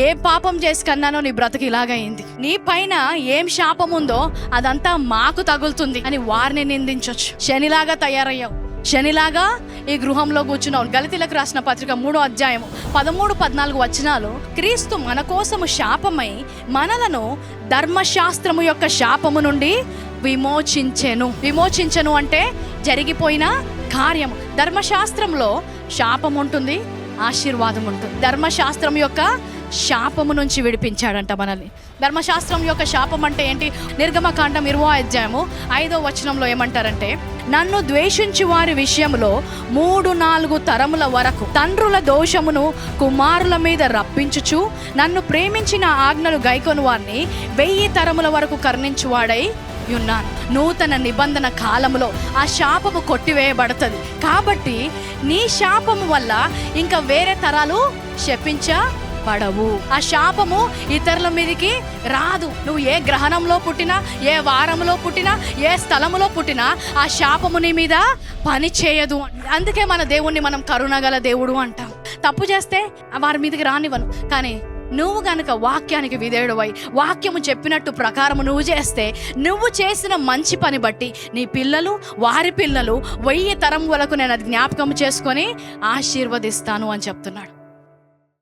ఏ పాపం చేసి కన్నానో నీ బ్రతుకు ఇలాగైంది, నీ పైన ఏం శాపం ఉందో అదంతా మాకు తగులుతుంది అని వారిని నిందించొచ్చు. శనిలాగా తయారయ్యావు, శనిలాగా ఈ గృహంలో కూర్చున్నావు. గళితీలకు రాసిన పత్రిక 3వ అధ్యాయము 13-14 వచనాలు, క్రీస్తు మన కోసము శాపమై మనలను ధర్మశాస్త్రము యొక్క శాపము నుండి విమోచించెను అంటే జరిగిపోయిన కార్యము. ధర్మశాస్త్రంలో శాపం ఉంటుంది, ఆశీర్వాదం ఉంటుంది. ధర్మశాస్త్రం యొక్క శాపము నుంచి విడిపించాడంట మనల్ని. ధర్మశాస్త్రం యొక్క శాపం అంటే ఏంటి? నిర్గమకాండం 20వ అధ్యాయము 5వ వచనంలో ఏమంటారంటే, నన్ను ద్వేషించు వారి విషయంలో 3-4 తరముల వరకు తండ్రుల దోషమును కుమారుల మీద రప్పించుచు నన్ను ప్రేమించిన ఆజ్ఞలు గైకొను వారిని 1000 తరముల వరకు కరుణించువాడై ఉన్నాను. నూతన నిబంధన కాలములో ఆ శాపము కొట్టివేయబడుతుంది. కాబట్టి నీ శాపము వల్ల ఇంకా వేరే తరాలు శపించబడవు. ఆ శాపము ఇతరుల మీదకి రాదు. నువ్వు ఏ గ్రహణంలో పుట్టినా, ఏ వారంలో పుట్టినా, ఏ స్థలములో పుట్టినా ఆ శాపము నీ మీద పని చేయదు. అందుకే మన దేవుణ్ణి మనం కరుణగల దేవుడు అంటాం. తప్పు చేస్తే వారి మీదకి రానివ్వను, కానీ నువ్వు గనుక వాక్యానికి విధేయుడవై వాక్యము చెప్పినట్టు ప్రకారము నువ్వు చేస్తే, నువ్వు చేసిన మంచి పని బట్టి నీ పిల్లలు, వారి పిల్లలు 1000 తరం వరకు నేను అది జ్ఞాపకం చేసుకొని ఆశీర్వదిస్తాను అని చెప్తున్నాడు.